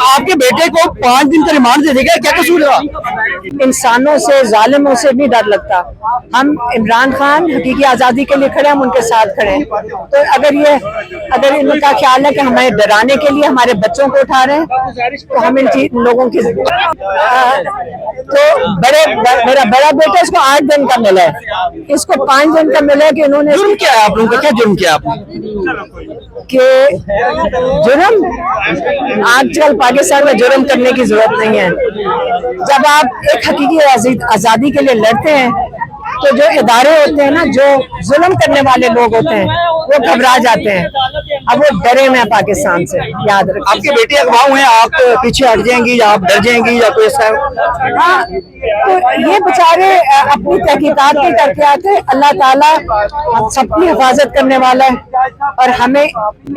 आपके बेटे को 5 दिन का रिमांड दे देगा, क्या कसूर था? इंसानों से, जालिमों से नहीं डर लगता। हम इमरान खान हकीकी आज़ादी के लिए खड़े हैं, हम उनके साथ खड़े हैं। तो अगर इनका ख्याल है कि हमें डराने के लिए हमारे बच्चों को उठा रहे हैं, तो हम इन लोगों की तो मेरा बड़ा बेटा, इसको 8 दिन का मिला है, इसको 5 दिन का मिला है कि इन्होंने जुर्म क्या है आप लोगों का? क्या जुर्म किया आपने? कि जुर्म आजकल पाकिस्तान में जुर्म करने की जरूरत नहीं है। जब आप एक हकीकी आज़ादी के लिए लड़ते हैं तो जो इदारे होते हैं ना, जो जुल्म करने वाले लोग होते हैं, वो घबरा जाते हैं। अब वो डरे हुए हैं पाकिस्तान से, याद रखें। आपके बेटे अगवा हुए हैं, आप पीछे हट जाएंगी या आप डर जाएंगी या कोई ऐसा? हाँ, तो ये बेचारे अपनी तहकीकात भी करके आते हैं। अल्लाह ताला सबकी हिफाजत करने वाला है और हमें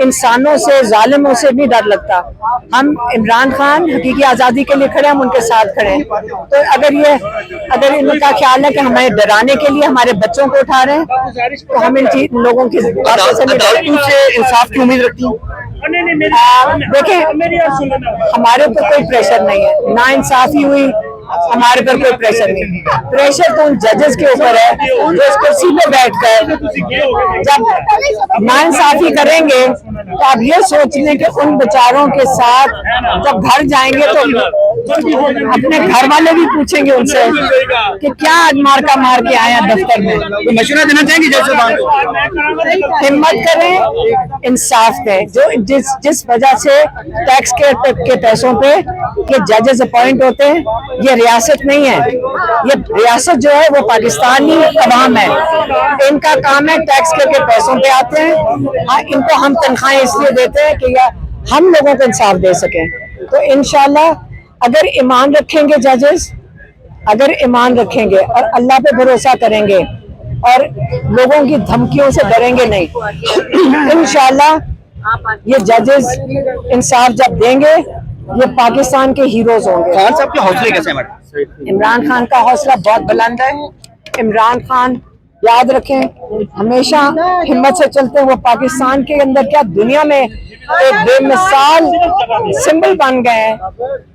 इंसानों से, जालिमों से नहीं डर लगता। हम इमरान खान हकीकी आज़ादी के लिए खड़े हैं, हम उनके साथ खड़े हैं। तो अगर इनका ख्याल है कि हमें डराने के लिए हमारे बच्चों को उठा रहे हैं, तो हम इन लोगों की इंसाफ की उम्मीद रखती हूँ। देखिए, हमारे ऊपर कोई प्रेशर नहीं है, ना इंसाफी हुई, हमारे पर कोई प्रेशर नहीं। प्रेशर तो उन जजेस के ऊपर है जो इस कुर्सी पे बैठकर जब नाइंसाफी करेंगे, तो आप ये सोच लें कि उन बेचारों के साथ जब घर जाएंगे तो अपने घर वाले भी पूछेंगे उनसे कि क्या आज मार के आए हैं दफ्तर में। तो मशवरा देना चाहेंगे जैसे हिम्मत करें, इंसाफ दें। जो जिस वजह से टैक्स के पैसों पे ये जजेस अपॉइंट होते हैं, ये रियासत नहीं है। ये रियासत जो है वो पाकिस्तानी तमाम है। इनका काम है टैक्स के पैसों पे आते हैं। हाँ, इनको हम तनख्वाहें इसलिए देते हैं कि हम लोगों को इंसाफ दे सकें। तो इंशाल्लाह अगर ईमान रखेंगे जजेस, अगर ईमान रखेंगे और अल्लाह पे भरोसा करेंगे और लोगों की धमकियों से डरेंगे नहीं, इंशाल्लाह ये जजेस इंसाफ जब देंगे, ये पाकिस्तान के हीरोज होंगे। खान साहब के हौसले कैसे हैं? इमरान खान का हौसला बहुत बुलंद है। इमरान खान, याद रखें, हमेशा हिम्मत से चलते हैं। वो पाकिस्तान के अंदर क्या दुनिया में एक बेमिसाल सिंबल बन गए हैं,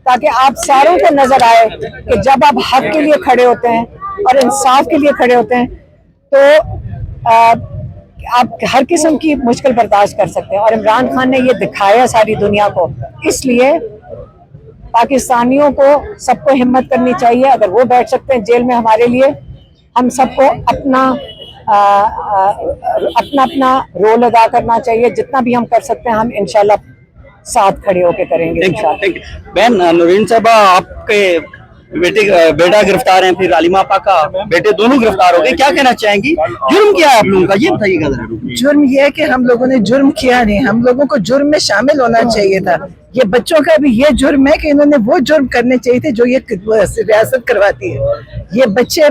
ताकि आप सारों को नजर आए कि जब आप हक के लिए खड़े होते हैं और इंसाफ के लिए खड़े होते हैं, तो आप हर किस्म की मुश्किल बर्दाश्त कर सकते हैं। और इमरान खान ने ये दिखाया सारी दुनिया को। इसलिए पाकिस्तानियों को सबको हिम्मत करनी चाहिए। अगर वो बैठ सकते हैं जेल में हमारे लिए, हम सबको अपना रोल अदा करना चाहिए। जितना भी हम कर सकते हैं, हम इंशाल्लाह साथ खड़े होकर करेंगे इंशाल्लाह। बहन नूरीन साहबा, आपके बेटा गिरफ्तार है, फिर आलिमा आपा का बेटे दोनों गिरफ्तार हो गए, क्या कहना चाहेंगी? जुर्म क्या है आप लोगों का, ये बताइएगा जरा। जुर्म ये है कि हम लोगों ने जुर्म किया नहीं, हम लोगों को जुर्म में शामिल होना चाहिए था। ये बच्चों का भी ये जुर्म है कि इन्होंने वो जुर्म करने चाहिए थे जो ये रियासत करवाती है। ये बच्चे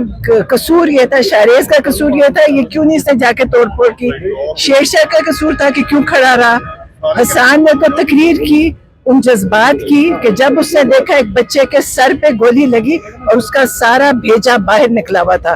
कसूर ये था, शाहरेज का कसूर ये था, ये क्यों नहीं इसने जाके तोड़ फोड़ की। शेरशाह का कसूर था कि क्यों खड़ा रहा। हसन ने तो तकरीर की उन जज्बात की कि जब उसने देखा एक बच्चे के सर पे गोली लगी और उसका सारा भेजा बाहर निकला हुआ था।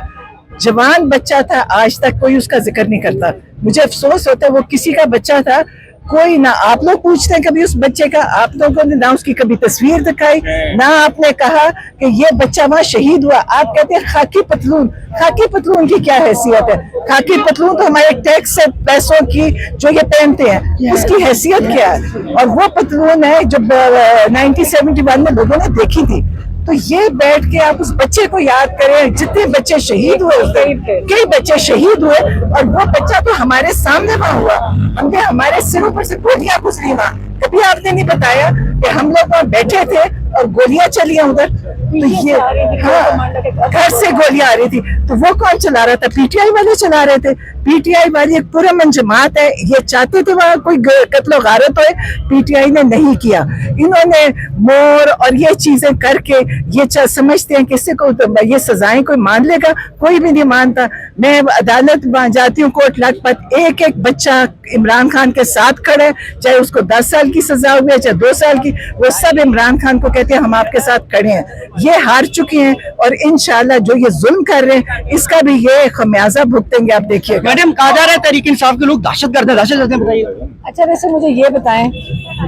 जवान बच्चा था, आज तक कोई उसका जिक्र नहीं करता। मुझे अफसोस होता है, वो किसी का बच्चा था, कोई ना आप लोग पूछते हैं कभी उस बच्चे का, आप लोगों ने ना उसकी कभी तस्वीर दिखाई, ना आपने कहा कि ये बच्चा वहां शहीद हुआ। आप कहते हैं खाकी पतलून, खाकी पतलून की क्या हैसियत है? खाकी पतलून तो हमारे टैक्स से पैसों की जो ये पहनते हैं, उसकी हैसियत क्या है? और वो पतलून है जो 1971 में लोगों ने देखी थी। तो ये बैठ के आप उस बच्चे को याद करें, जितने बच्चे शहीद हुए, कई बच्चे शहीद हुए, और वो बच्चा तो हमारे सामने वहां हुआ। हमने हमारे सिरों पर से गोलियां गुजरी वहां। कभी आपने नहीं बताया कि हम लोग वहां बैठे थे और गोलियां चली उधर। तो ये हाँ, घर से गोलियां आ रही थी। तो वो कौन चला रहा था? पीटीआई वाले चला रहे थे। पीटीआई वाली एक पुरअमन जमात है, ये चाहते थे वहां कोई कत्लो गारत होए, पीटीआई ने नहीं किया। इन्होंने मोर और ये चीजें करके ये समझते हैं किसी को तो ये सजाएं कोई मान लेगा, कोई भी नहीं मानता। मैं अदालत में जाती हूँ, कोर्ट लखपत, एक एक बच्चा इमरान खान के साथ खड़ा है, चाहे उसको 10 साल की सजा हुई है, चाहे 2 साल की, वो सब इमरान खान को कहते हैं हम आपके साथ खड़े हैं। ये हार चुके हैं और इंशाल्लाह जो ये जुल्म कर रहे हैं इसका भी ये खमियाजा भुगतेंगे। आप देखिए मैडम, कहा जा रहा है तहरीक इंसाफ के लोग दहशतगर्द हैं, बताइए। अच्छा, वैसे मुझे ये बताएं,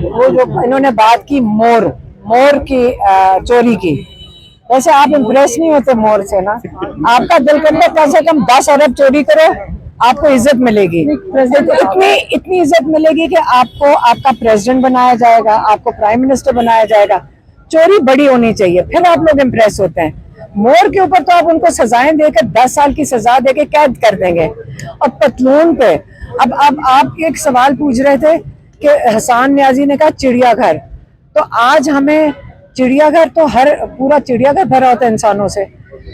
वो जो इन्होंने बात की मोर, मोर की चोरी की। वैसे आप इम्प्रेस नहीं होते मोर से ना, आपका दिल करता है कम से कम 10 अरब चोरी करो, आपको इज्जत मिलेगी। इतनी इज्जत मिलेगी कि आपको आपका प्रेसिडेंट बनाया जाएगा, आपको प्राइम मिनिस्टर बनाया जाएगा। चोरी बड़ी होनी चाहिए, फिर आप लोग इम्प्रेस होते हैं। मोर के ऊपर तो आप उनको सजाएं देकर 10 साल की सजा देके कैद कर देंगे। और पतलून पे अब आप एक सवाल पूछ रहे थे कि हसन न्याजी ने कहा चिड़ियाघर, तो आज हमें चिड़ियाघर तो पूरा चिड़ियाघर भरा होता है इंसानों से,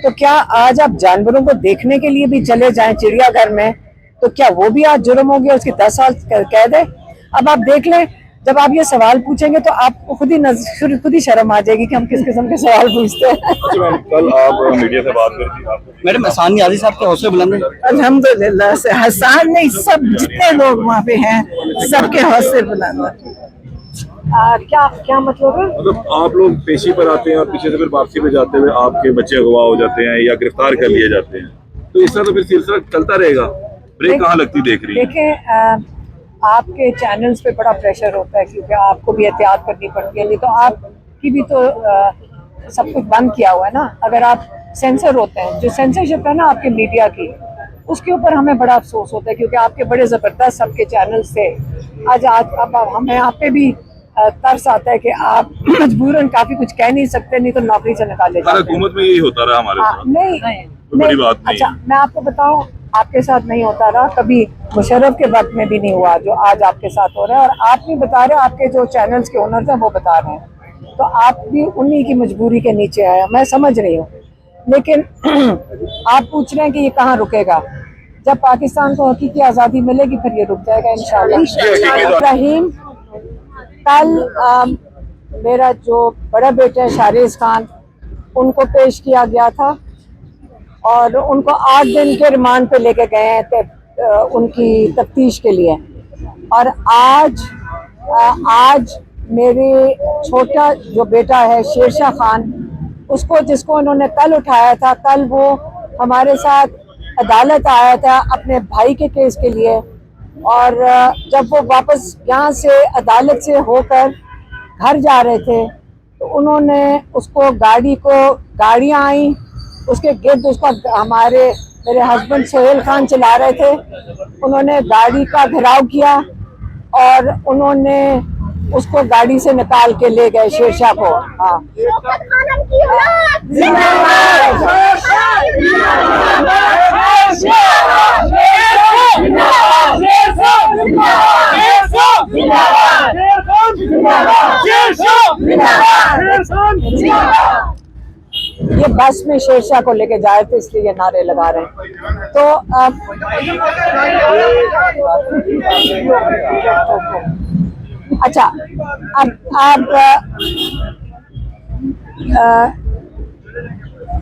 तो क्या आज आप जानवरों को देखने के लिए भी चले जाएं चिड़ियाघर में, तो क्या वो भी आज जुर्म हो गया, उसकी 10 साल कैद है। अब आप देख लें, जब आप ये सवाल पूछेंगे तो आपको खुद ही शर्म आ जाएगी कि हम किस किस्म के सवाल पूछते हैं। कल आप मीडिया से बात कर रही थी मैडम, हसन न्याजी साहब के हौसले बुलंद हैं। अल्हम्दुलिल्लाह से हसन नहीं, सब जितने लोग वहाँ पे हैं सबके हौसले बुलंद हैं। क्या मतलब है? मतलब आप लोग पेशी पर आते हैं और पीछे से फिर वापसी पे जाते हुए आपके बच्चे अगवा हो जाते हैं या गिरफ्तार कर लिए जाते हैं, तो इस तरह तो फिर सिलसिला चलता रहेगा, ब्रेक कहाँ लगती देख रही है? देखिए, आपके चैनल्स पे बड़ा प्रेशर होता है क्योंकि आपको भी एहतियात करनी पड़ती है, नहीं तो आपकी भी तो सब कुछ बंद किया हुआ है ना। अगर आप सेंसर होते हैं, जो सेंसरशिप है ना आपके मीडिया की, उसके ऊपर हमें बड़ा अफसोस होता है क्योंकि आपके बड़े ज़बरदस्त सबके चैनल्स थे। आज अब हमें आप पे भी तरस आता है कि आप मजबूरन काफी कुछ कह नहीं सकते, नहीं तो नौकरी से निकाले जाते हैं। हुकूमत में यही होता रहा हमारे साथ। नहीं, बड़ी बात नहीं। अच्छा, मैं आपको बताऊं, आपके साथ नहीं होता रहा, कभी मुशर्रफ के वक्त में भी नहीं हुआ जो आज आपके साथ हो रहा है। और आप नहीं बता रहे, आपके जो चैनल्स के ओनर्स हैं वो बता रहे हैं, तो आप भी उन्हीं की मजबूरी के नीचे आए, मैं समझ रही हूँ। लेकिन आप पूछ रहे हैं कि ये कहाँ रुकेगा। जब पाकिस्तान को हकीकी आज़ादी मिलेगी फिर ये रुक जाएगा इंशाल्लाह। रहीम, कल मेरा जो बड़ा बेटा है शारिज़ खान, उनको पेश किया गया था और उनको 8 दिन के रिमांड पे लेके गए थे उनकी तफ्तीश के लिए। और आज मेरे छोटा जो बेटा है शेरशाह खान, उसको जिसको इन्होंने कल उठाया था, कल वो हमारे साथ अदालत आया था अपने भाई के केस के लिए। और जब वो वापस यहाँ से अदालत से होकर घर जा रहे थे तो उन्होंने उसको गाड़ियाँ आई उसके गिर्द, उसका मेरे हस्बैंड सोहेल खान चला रहे थे, उन्होंने गाड़ी का घेराव किया और उन्होंने उसको गाड़ी से निकाल के ले गए शेरशाह को। हाँ, ये बस में शेरशाह को लेके जा रहे थे इसलिए ये नारे लगा रहे हैं। तो अच्छा, अब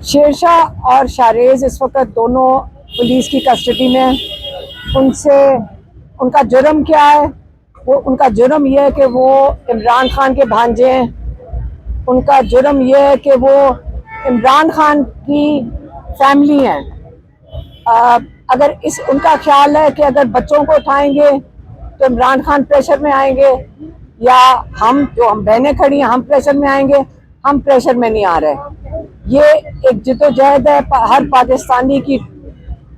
शेरशाह और शारेज इस वक्त दोनों पुलिस की कस्टडी में हैं। उनका जुर्म क्या है? उनका जुर्म यह है कि वो इमरान खान के भांजे हैं। उनका जुर्म यह है कि वो इमरान खान की फैमिली है। अगर उनका ख्याल है कि अगर बच्चों को उठाएंगे तो इमरान खान प्रेशर में आएंगे, या हम बहनें खड़ी हैं हम प्रेशर में आएंगे। हम प्रेशर में नहीं आ रहे। ये एक जिद्दोजहद है, हर पाकिस्तानी की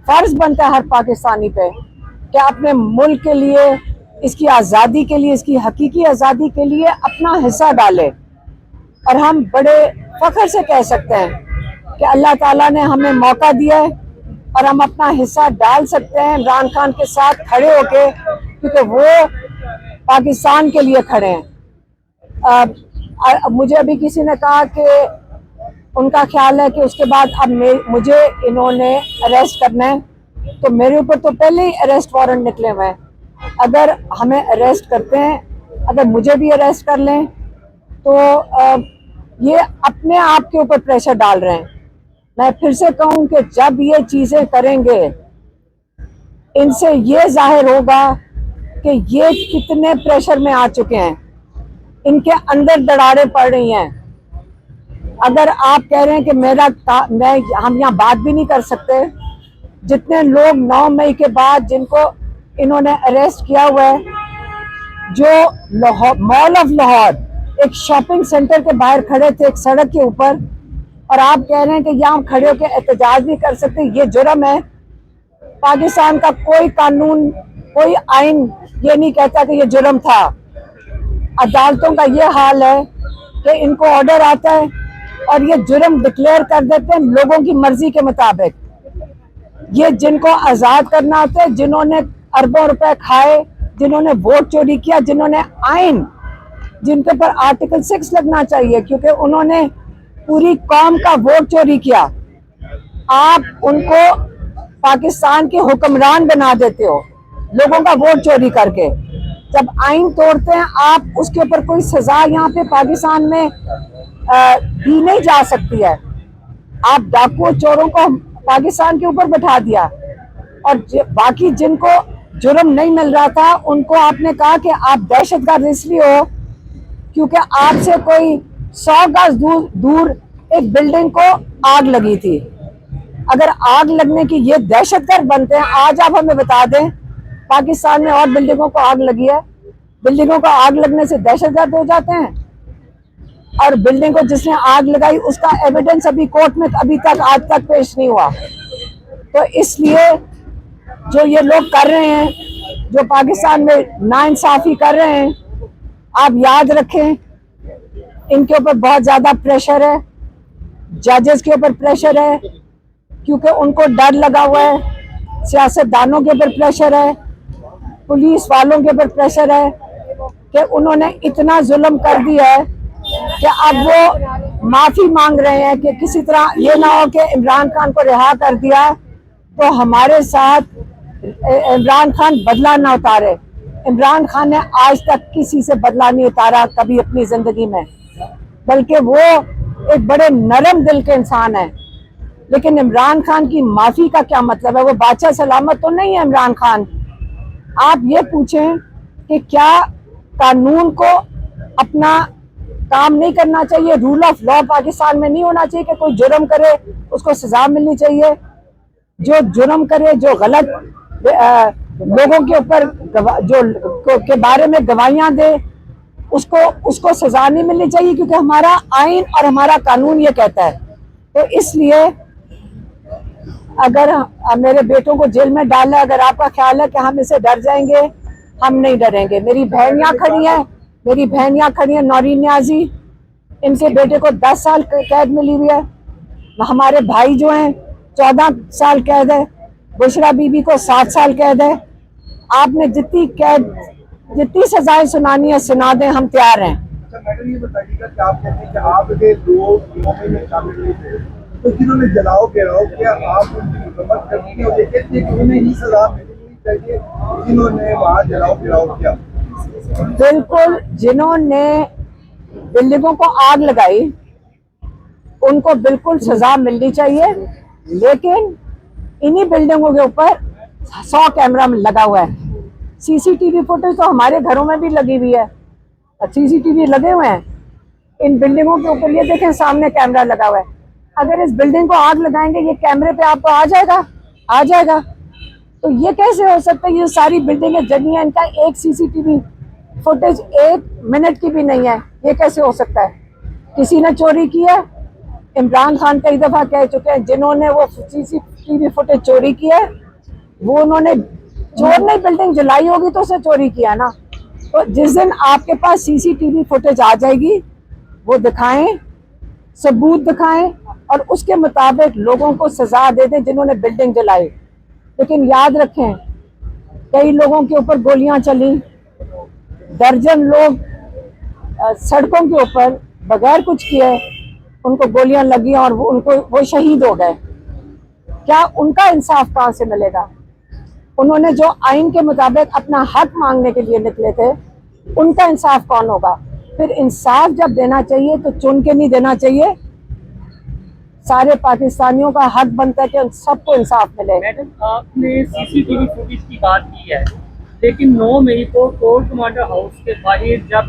फर्ज बनता है, हर पाकिस्तानी पे कि अपने मुल्क के लिए, इसकी आज़ादी के लिए, इसकी हकीकी आज़ादी के लिए अपना हिस्सा डाले। और हम बड़े फख्र से कह सकते हैं कि अल्लाह ताला ने हमें मौका दिया है और हम अपना हिस्सा डाल सकते हैं इमरान खान के साथ खड़े होके, क्योंकि वो पाकिस्तान के लिए खड़े हैं। मुझे अभी किसी ने कहा कि उनका ख्याल है कि उसके बाद अब मुझे इन्होंने अरेस्ट करना है, तो मेरे ऊपर तो पहले ही अरेस्ट वारंट निकले हुए हैं। अगर हमें अरेस्ट करते हैं, अगर मुझे भी अरेस्ट कर लें, तो ये अपने आप के ऊपर प्रेशर डाल रहे हैं। मैं फिर से कहूँ कि जब ये चीज़ें करेंगे, इनसे ये जाहिर होगा कि ये कितने प्रेशर में आ चुके हैं, इनके अंदर दरारें पड़ रही हैं। अगर आप कह रहे हैं कि हम यहाँ बात भी नहीं कर सकते, जितने लोग 9 मई के बाद जिनको इन्होंने अरेस्ट किया हुआ है, जो मॉल ऑफ लाहौर एक शॉपिंग सेंटर के बाहर खड़े थे, एक सड़क के ऊपर, और आप कह रहे हैं कि यहाँ खड़े होकर एहतजाज भी कर सकते हैं। ये जुर्म है। पाकिस्तान का कोई कानून, कोई आइन ये नहीं कहता कि ये जुर्म था। अदालतों का ये हाल है कि इनको ऑर्डर आता है और ये जुर्म डिक्लेयर कर देते हैं लोगों की मर्जी के मुताबिक। ये जिनको आजाद करना होता है, जिन्होंने अरबों रुपए खाए, जिन्होंने वोट चोरी किया, जिन्होंने आइन, जिनके ऊपर आर्टिकल 6 लगना चाहिए क्योंकि उन्होंने पूरी कौम का वोट चोरी किया, आप उनको पाकिस्तान के हुक्मरान बना देते हो लोगों का वोट चोरी करके। जब आइन तोड़ते हैं आप, उसके ऊपर कोई सजा यहाँ पे पाकिस्तान में दी नहीं जा सकती है। आप डाकू चोरों को पाकिस्तान के ऊपर बैठा दिया, और बाकी जिनको जुर्म नहीं मिल रहा था उनको आपने कहा कि आप दहशतगर्द इसलिए हो क्योंकि आपसे कोई 100 गज दूर एक बिल्डिंग को आग लगी थी। अगर आग लगने की ये दहशतगर्द बनते हैं, आज आप हमें बता दें पाकिस्तान में और बिल्डिंगों को आग लगी है, बिल्डिंगों को आग लगने से दहशतगर्द हो जाते हैं। और बिल्डिंग को जिसने आग लगाई उसका एविडेंस अभी कोर्ट में अभी तक आज तक पेश नहीं हुआ। तो इसलिए जो ये लोग कर रहे हैं, जो पाकिस्तान में नाइंसाफी कर रहे हैं, आप याद रखें इनके ऊपर बहुत ज्यादा प्रेशर है, जजेस के ऊपर प्रेशर है क्योंकि उनको डर लगा हुआ है, सियासतदानों के ऊपर प्रेशर है, पुलिस वालों के ऊपर प्रेशर है कि उन्होंने इतना जुल्म कर दिया है कि अब वो माफी मांग रहे हैं कि किसी तरह ये ना हो कि इमरान खान को रिहा कर दिया तो हमारे साथ इमरान खान बदला ना उतारे। इमरान खान ने आज तक किसी से बदला नहीं उतारा कभी अपनी जिंदगी में, बल्कि वो एक बड़े नरम दिल के इंसान है। लेकिन इमरान खान की माफी का क्या मतलब है? वो बादशाह सलामत तो नहीं है इमरान खान। आप ये पूछें कि क्या कानून को अपना काम नहीं करना चाहिए? रूल ऑफ लॉ पाकिस्तान में नहीं होना चाहिए कि कोई जुर्म करे उसको सजा मिलनी चाहिए? जो जुर्म करे, जो गलत लोगों के ऊपर जो के बारे में गवाहियां दे, उसको सजा नहीं मिलनी चाहिए क्योंकि हमारा आइन और हमारा कानून ये कहता है। तो इसलिए अगर मेरे बेटों को जेल में डाला, अगर आपका ख्याल है कि हम इससे डर जाएंगे, हम नहीं डरेंगे। मेरी बहनियां खड़ी हैं, नौरीन न्याजी, इनके बेटे को 10 साल कैद मिली हुई है। हमारे भाई जो हैं 14 साल कैद है, बुशरा बीबी को 7 साल कैद है। आपने जितनी सजाएं सुनानी है सुना दें, हम तैयार हैं। मैडम ये बताइएगा कि आप कहते हैं कि आप अगर 2 मुहिम में शामिल नहीं थे तो जिन्होंने जलाओ गिराओ किया आप उनकी मरम्मत करनी है और ये कहते हैं कि उन्हें ही सजा मिलनी चाहिए जिन्होंने वहाँ जलाओ गिराओ किया। बिल्कुल, जिन्होंने बिल्डिंगों को आग लगाई उनको बिल्कुल सजा मिलनी चाहिए, लेकिन इन्हीं बिल्डिंगों के ऊपर 100 कैमरा लगा हुआ है। सीसीटीवी फुटेज तो हमारे घरों में भी लगी हुई है, सीसीटीवी लगे हुए हैं इन बिल्डिंगों के ऊपर। ये देखें सामने कैमरा लगा हुआ है। अगर इस बिल्डिंग को आग लगाएंगे ये कैमरे पे आपको आ जाएगा। तो ये कैसे हो सकता है? ये सारी बिल्डिंगें जगी हैं, इनका एक सीसीटीवी फुटेज 1 मिनट की भी नहीं है। ये कैसे हो सकता है? किसी ने चोरी की है। इमरान खान कई दफा कह चुके हैं जिन्होंने वो सीसीटीवी फुटेज चोरी की है वो उन्होंने, चोर ने बिल्डिंग जलाई होगी तो उसे चोरी किया ना। तो जिस दिन आपके पास सीसीटीवी फुटेज आ जाएगी वो दिखाएं, सबूत दिखाएं और उसके मुताबिक लोगों को सजा दे दें जिन्होंने बिल्डिंग जलाई। लेकिन याद रखें कई लोगों के ऊपर गोलियां चली, दर्जन लोग सड़कों के ऊपर बगैर कुछ किए उनको गोलियां लगी और वो शहीद हो गए। क्या उनका इंसाफ कहाँ से मिलेगा? उन्होंने जो आइन के मुताबिक अपना हक मांगने के लिए निकले थे, उनका इंसाफ कौन होगा? फिर इंसाफ जब देना चाहिए तो चुन के नहीं देना चाहिए। सारे पाकिस्तानियों का हक बनता है कि सबको इंसाफ मिले। मैडम, आपने सीसीटीवी फुटेज की बात की है, लेकिन 9 मई को कोर्ट कमांडर हाउस के बाहर जब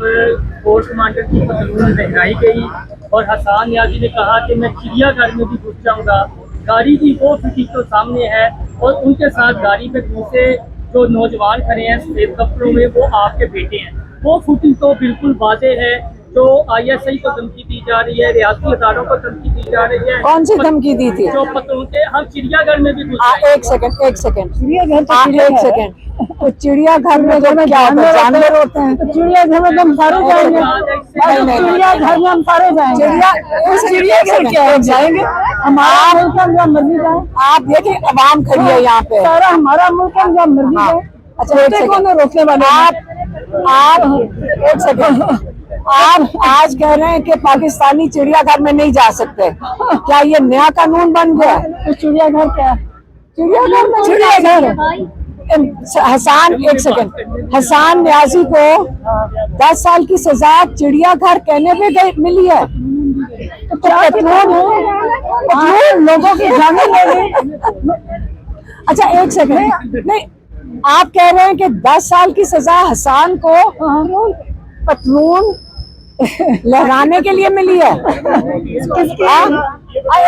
कोर्ट कमांडर की पतलून लहराई गई और हसन याजी ने कहा कि मैं चिड़ियाघर में भी घुस जाऊंगा, गाड़ी की वो फुटेज तो सामने है और उनके साथ गाड़ी पे दूसरे जो नौजवान खड़े हैं सफेद कपड़ों में वो आपके बेटे हैं। वो फुटेज तो बिल्कुल वाज़ेह है। जो ISI को धमकी दी जा रही है, रियासती अदारों को धमकी दी जा रही है। कौन सी धमकी दी थी? जो पतलून के हम चिड़ियाघर में भी घुस गए। एक सेकंड एक सेकंड चिड़ियाघर तो एक सेकंड। तो चिड़ियाघर में जो क्या होता है? जानवर होते हैं। चिड़ियाघर में हम सारे जाएंगे, चिड़ियाघर में हम सारे जाएंगे। चिड़ियाघर क्या है? जाएंगे हमारा मुल्क है, जहाँ मर्जी जाए। आप देखिए अवाम खड़ी है यहाँ पे। सारा हमारा मुल्क है, जहाँ मर्जी जाए। अच्छा एक सेकंड रोकने वाले आप एक सेकंड। आप आज कह रहे हैं कि पाकिस्तानी चिड़ियाघर में नहीं जा सकते, क्या ये नया कानून बन गया? तो चिड़ियाघर क्या? चिड़ियाघर में चिड़ियाघर हसान एक सेकंड। हसान न्याजी को 10 साल की सजा चिड़ियाघर कहने पे गई मिली है। तो पतलून लोगों की जाने लगे। अच्छा एक सेकंड, नहीं आप कह रहे हैं कि 10 साल की सजा हसान को पतलून लहराने के लिए मिली है।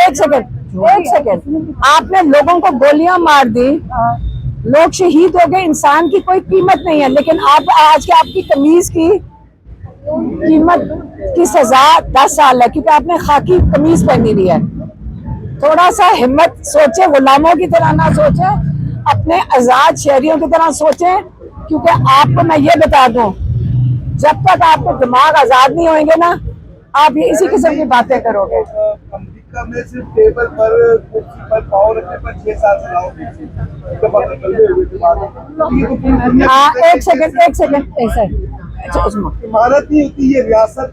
एक सेकंड, आपने लोगों को गोलियां मार दी, लोग शहीद हो गए, इंसान की कोई कीमत नहीं है, लेकिन आप आज के आपकी कमीज की कीमत की सजा 10 साल है क्योंकि आपने खाकी कमीज पहनी हुई है। थोड़ा सा हिम्मत सोचे, गुलामों की तरह ना सोचे, अपने आजाद शहरियों की तरह सोचे, क्योंकि आपको मैं ये बता दूं, जब तक आपके दिमाग आजाद नहीं होंगे ना, आप ये इसी किस्म की बातें करोगे। अमेरिका में सिर्फ टेबल पर कुर्सी पर पाँव रखने पर 6 साल सजा होगी। एक सेकंड अच्छा इमारत नहीं होती ये रियासत।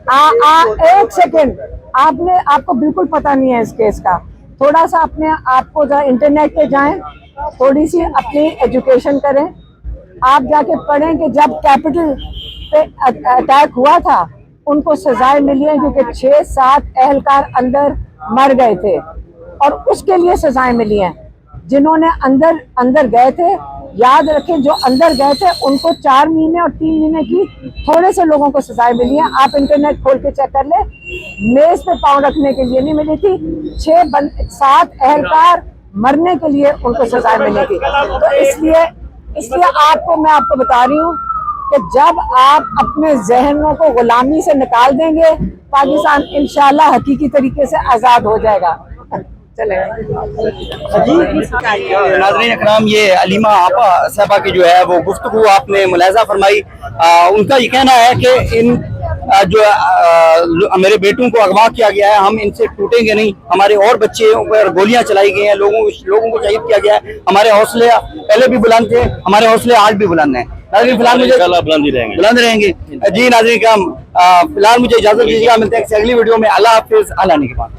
एक सेकंड, आपको बिल्कुल पता नहीं है इस केस का। थोड़ा सा अपने आपको जरा इंटरनेट पे जाएं, थोड़ी सी अपनी एजुकेशन करें, आप जाके पढ़ें कि जब कैपिटल पे अटैक हुआ था उनको सजाएं मिली हैं क्योंकि 6-7 एहलकार अंदर मर गए थे और उसके लिए सजाएं मिली हैं। जिन्होंने अंदर गए थे, याद रखें, जो अंदर गए थे उनको 4 महीने और 3 महीने की थोड़े से लोगों को सजाएं मिली हैं। आप इंटरनेट खोल के चेक कर ले, मेज पे पाँव रखने के लिए नहीं मिली थी, 6-7 एहलकार मरने के लिए उनको सजाएं मिली थी। तो इसलिए मैं आपको बता रही हूँ कि जब आप अपने जहनों को गुलामी से निकाल देंगे, पाकिस्तान इंशाल्लाह हकीकी तरीके से आजाद हो जाएगा। नाज़रीन इकराम, ये अलीमा आपा साहबा की जो है वो गुफ्तगू आपने मुलाहिज़ा फरमाई। उनका ये कहना है कि इन मेरे बेटों को अगवा किया गया है, हम इनसे टूटेंगे नहीं। हमारे और बच्चे पर गोलियां चलाई गई हैं, लोगों को शहीद किया गया है। हमारे हौसले पहले भी बुलंद थे, हमारे हौसले आज भी बुलंद हैं। नाज़रीन फिलहाल मुझे बुलंद रहेंगे। जी नाज़रीन इकराम, फिलहाल मुझे इजाजत दीजिएगा, मिलते हैं अगली वीडियो में। अल्लाह हाफिज़, अल्लाह ने के बाद।